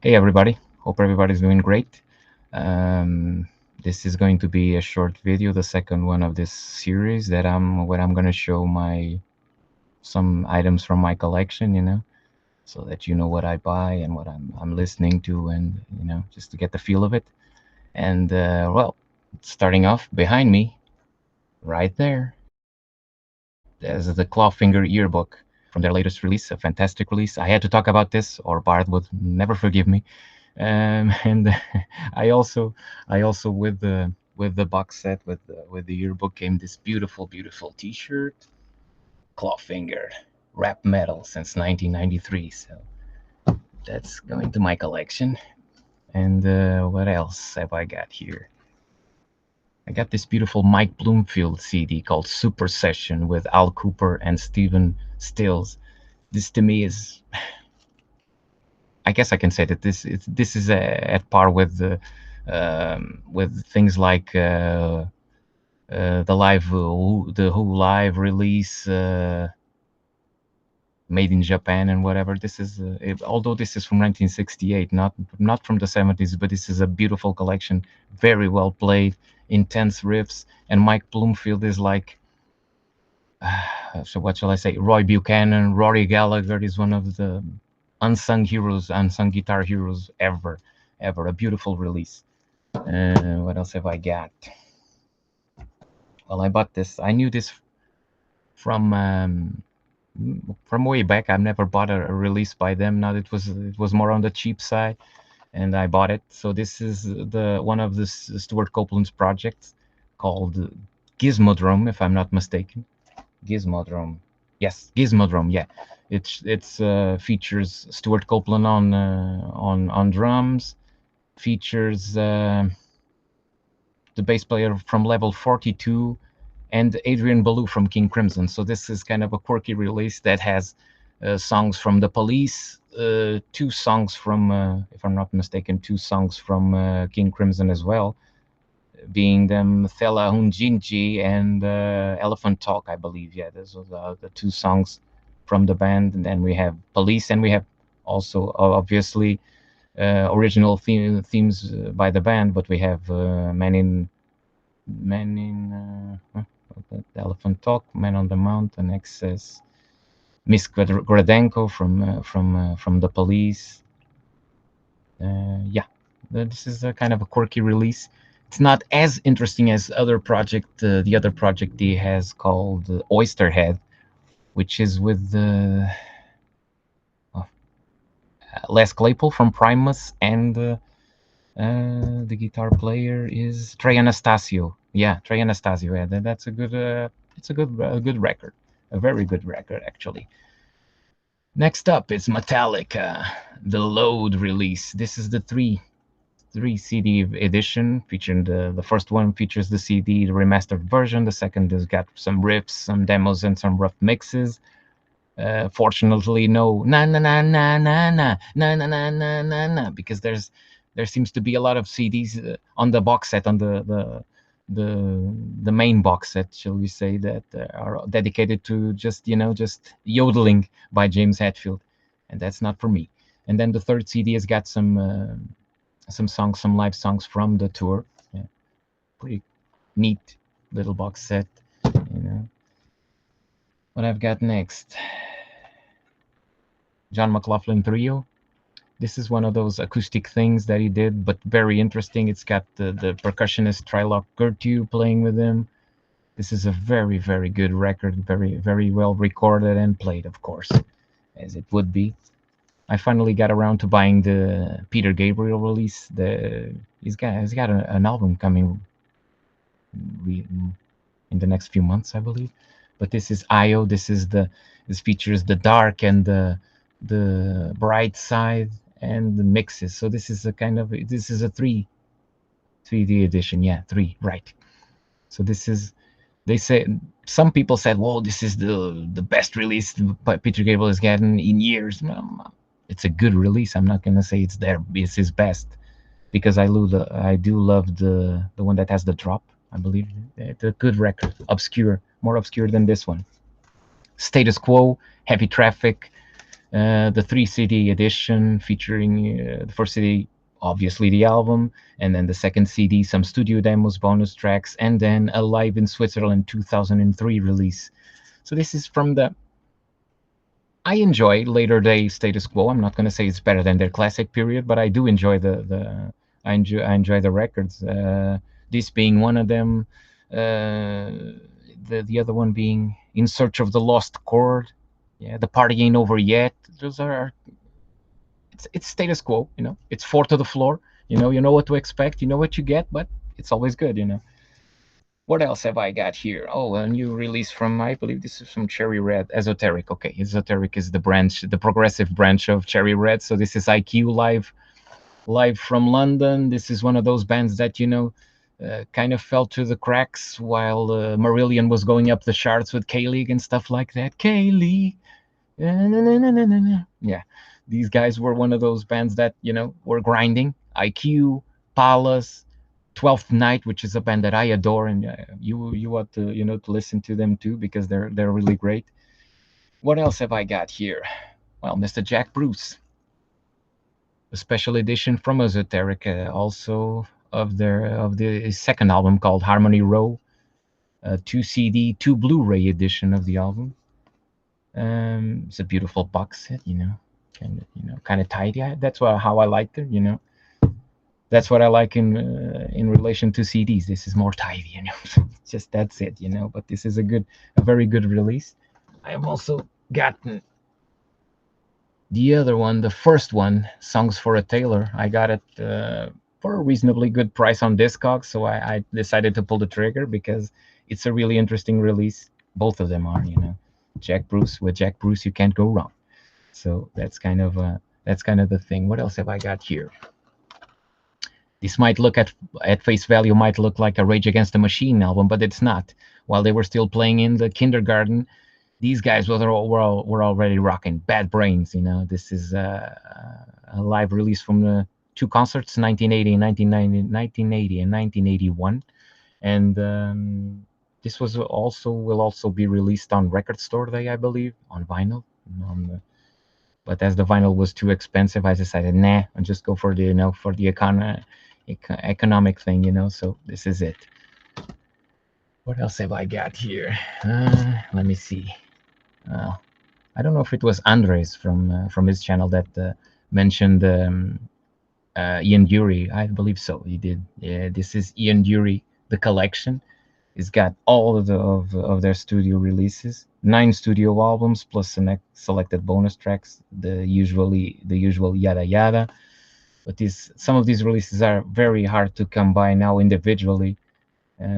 Hey everybody, hope everybody's doing great. Um, this is going to be a short video, the second one of this series where I'm gonna show my some items from my collection, so that you know what I buy and what I'm listening to, and just to get the feel of it. And well, starting off behind me, right there, there's the Clawfinger yearbook from their latest release, a fantastic release. I had to talk about this, or Bart would never forgive me. And I also with the box set with the yearbook came this beautiful T-shirt, Clawfinger, rap metal since 1993. So that's going to my collection. And what else have I got here? I got this beautiful Mike Bloomfield CD called Super Session with Al Cooper and Steven Stills. This to me is, I guess I can say that this is at par with things like the Who live release, made in Japan and whatever. This is although this is from 1968, not from the 70s, but this is a beautiful collection, very well played, intense riffs, and Mike Bloomfield is like. So what shall I say? Roy Buchanan, Rory Gallagher is one of the unsung heroes, unsung guitar heroes ever. A beautiful release. What else have I got? Well, I bought this. I knew this from from way back. I've never bought a release by them. Now it was more on the cheap side, and I bought it. So this is the one of the Stuart Copeland's projects called Gizmodrome, if I'm not mistaken. Gizmodrome. Yes, Gizmodrome. Yeah, it's features Stuart Copeland on drums. Features the bass player from Level 42 and Adrian Belew from King Crimson. So this is kind of a quirky release that has songs from The Police, two songs from, if I'm not mistaken, two songs from King Crimson as well, being them Thela Hunjinji and Elephant Talk, I believe. Yeah, those are the two songs from the band. And then we have Police, and we have also obviously original themes by the band, but we have Elephant Talk, Man on the Mountain, Excess, Miss Gradenko from the Police. Yeah, this is a kind of a quirky release. It's not as interesting as the other project he has called Oysterhead, which is with Les Claypool from Primus, and the guitar player is Trey Anastasio. Yeah, Trey Anastasio. Yeah, that's a good. It's a good record, a very good record actually. Next up is Metallica, the Load release. This is the three CD edition, featuring the first one features the CD, the remastered version. The second has got some riffs, some demos, and some rough mixes. Fortunately, no na na na na na na na na na na na na, because there seems to be a lot of CDs on the box set, on the main box set, shall we say, that are dedicated to just yodeling by James Hetfield, and that's not for me. And then the third CD has got some songs, some live songs from the tour. Yeah, pretty neat little box set. You know what I've got next? John McLaughlin Trio. This is one of those acoustic things that he did, but very interesting. It's got the percussionist Trilok Gurtu playing with him. This is a very good record, very well recorded and played, of course, as it would be. I finally got around to buying the Peter Gabriel release. He's got an album coming in the next few months, I believe. But this is IO. This features the dark and the bright side and the mixes. So this is a 3D edition. Yeah, three, right. So this is, they say, some people said, "Whoa, this is the best release Peter Gabriel has gotten in years." It's a good release. I'm not gonna say it's his best, because I do love the one that has the drop. I believe it's a good record, obscure, more obscure than this one. Status Quo, Heavy Traffic, The 3 CD edition featuring the first CD, obviously the album, and then the second CD, some studio demos, bonus tracks, and then a Live in Switzerland 2003 release. So this is from the. I enjoy later day Status Quo. I'm not going to say it's better than their classic period, but I do enjoy I enjoy the records. This being one of them, the other one being In Search of the Lost Chord. Yeah, The Party Ain't Over Yet. Those are it's status quo. It's four to the floor. You know what to expect. You know what you get, but it's always good. What else have I got here? Oh, a new release from, I believe this is from Cherry Red, Esoteric. Okay, Esoteric is the progressive branch of Cherry Red. So this is IQ live from London. This is one of those bands that kind of fell to the cracks while Marillion was going up the charts with K-League and stuff like that. K-League, yeah, these guys were one of those bands that were grinding. IQ, Palace, 12th Night, which is a band that I adore, and you ought to to listen to them too, because they're really great. What else have I got here? Well, Mr. Jack Bruce, a special edition from Esoteric, also of the second album called Harmony Row, 2 CD, 2 Blu-ray edition of the album. It's a beautiful box set, kind of tidy. That's how I like it. That's what I like in relation to CDs. This is more tidy. Just that's it. But this is a very good release. I have also gotten the other one, the first one, Songs for a Tailor. I got it for a reasonably good price on Discogs, so I decided to pull the trigger because it's a really interesting release. Both of them are. Jack Bruce, with Jack Bruce, you can't go wrong. So that's kind of the thing. What else have I got here? This might look at face value might look like a Rage Against the Machine album, but it's not. While they were still playing in the kindergarten, these guys were already rocking. Bad Brains. This is a live release from the two concerts, 1980 and 1980 and 1981, and this will also be released on Record Store Day, I believe, on vinyl. But as the vinyl was too expensive, I decided, nah, I'll just go for the economic thing. So this is it. What else have I got here? Let me see. I don't know if it was Andres from his channel that mentioned Ian Dury. I believe so. He did. Yeah, this is Ian Dury, the collection. It's got all of their studio releases, 9 studio albums plus selected bonus tracks. The usual yada yada. But some of these releases are very hard to come by now individually.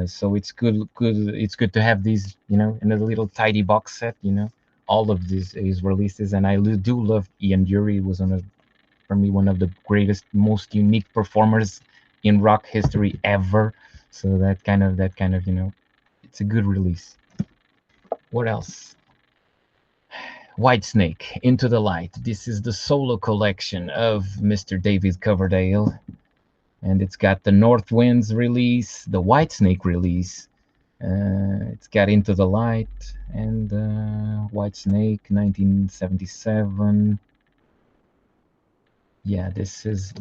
So it's good. It's good to have these, in a little tidy box set. All of these releases, and I do love Ian Dury. He was for me one of the greatest, most unique performers in rock history ever. So that kind of it's a good release. What else? Whitesnake, Into the Light. This is the solo collection of Mr. David Coverdale. And it's got the North Winds release, the Whitesnake release. It's got Into the Light and Whitesnake, 1977. Yeah, this is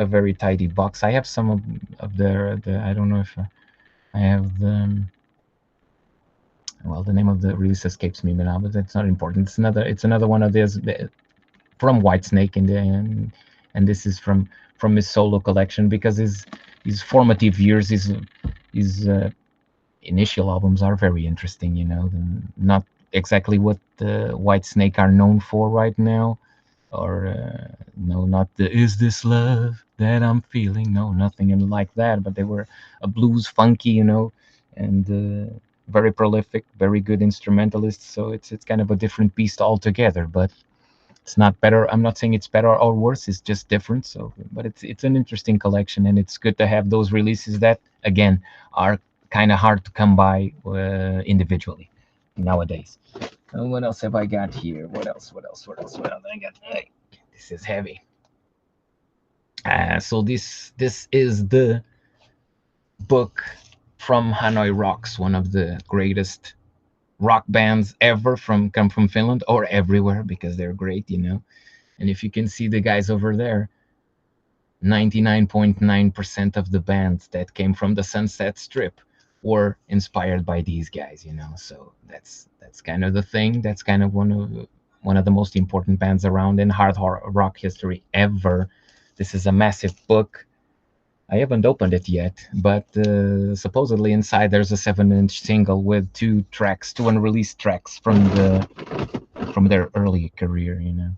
a very tidy box. I have some of the I don't know if I have the well, the name of the release escapes me now, but that's not important. It's another one of these from Whitesnake, and this is from his solo collection, because his formative years, his initial albums are very interesting. Not exactly what the Whitesnake are known for right now, or no, not the "Is This Love That I'm Feeling?" No, nothing like that. But they were a blues funky, and very prolific, very good instrumentalists. So it's kind of a different beast altogether. But it's not better. I'm not saying it's better or worse. It's just different. So, but it's an interesting collection, and it's good to have those releases that again are kind of hard to come by individually nowadays. What else have I got here? What else? I got? Hey, this is heavy. So this is the book from Hanoi Rocks, one of the greatest rock bands ever from come from Finland or everywhere because they're great, you know. And if you can see the guys over there, 99.9% of the bands that came from the Sunset Strip were inspired by these guys, you know. So that's kind of the thing. That's kind of one of the most important bands around in hard rock history ever. This is a massive book. I haven't opened it yet, but supposedly inside there's a 7-inch single with two unreleased tracks from their early career, you know.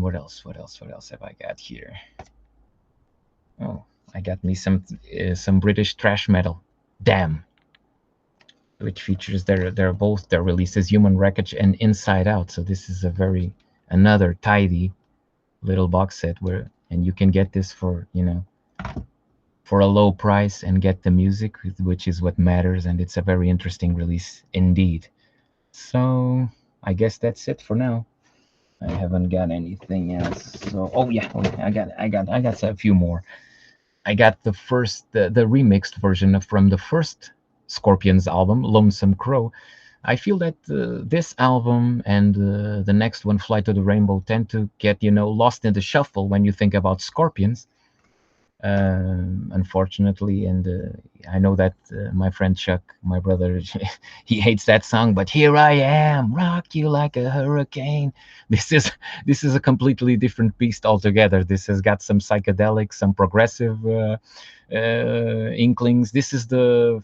What else? What else? What else have I got here? Oh, I got me some British thrash metal. Damn, which features their releases Human Wreckage and Inside Out. So this is a very another tidy little box set where and you can get this for, you know, for a low price and get the music, which is what matters, and it's a very interesting release indeed. So I guess that's it for now. I haven't got anything else. So I got a few more. I got the remixed version from the first Scorpions album, Lonesome Crow. I feel that this album and the next one, Flight to the Rainbow, tend to get, you know, lost in the shuffle when you think about Scorpions, unfortunately. And I know that my friend Chuck, my brother, he hates that song. But here I am, rock you like a hurricane. This is this is a completely different beast altogether. This has got some psychedelic, some progressive inklings. This is the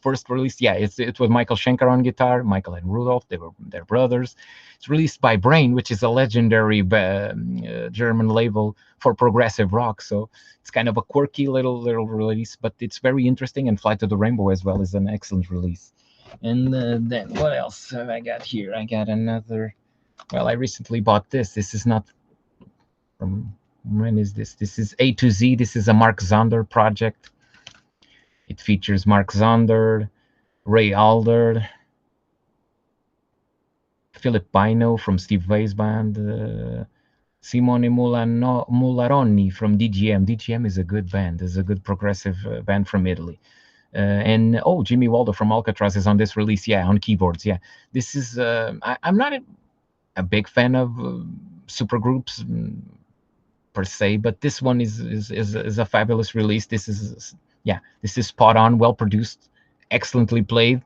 first release. Yeah, it was Michael Schenker on guitar. Michael and Rudolph, they're brothers. It's released by Brain, which is a legendary German label for progressive rock. So it's kind of a quirky little release, but it's very interesting. And Flight to the Rainbow as well is an excellent release. And then what else have I got here? I got another. Well, I recently bought this. This is not from when is this? This is A to Z. This is a Mark Zonder project. It features Mark Zonder, Ray Alder, Philip Bino from Steve Vai's band, Simone Mularoni from DGM. DGM is a good band. Is a good progressive band from Italy. And Jimmy Waldo from Alcatraz is on this release. Yeah, on keyboards. Yeah, this is. I'm not a big fan of supergroups per se, but this one is a fabulous release. This is spot on, well produced, excellently played.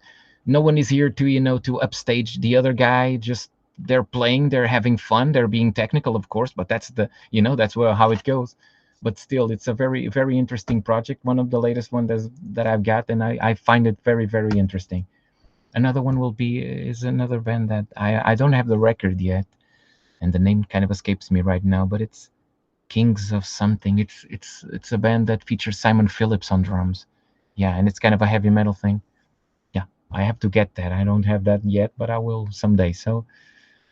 No one is here to, you know, to upstage the other guy. Just they're playing, they're having fun, they're being technical, of course, but that's the, you know, that's how it goes. But still, it's a very interesting project. One of the latest ones that I've got, and I find it very interesting. Another one is another band that I don't have the record yet, and the name kind of escapes me right now, but it's Kings of something. It's a band that features Simon Phillips on drums. Yeah, and it's kind of a heavy metal thing. Yeah, I have to get that. I don't have that yet, but I will someday. So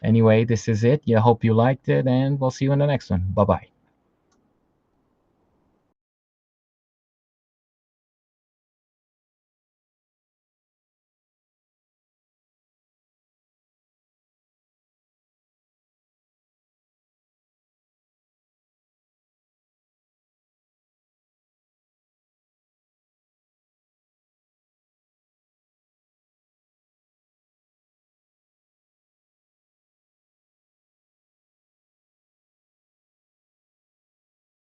anyway, this is it. Yeah, hope you liked it, and we'll see you in the next one. Bye bye.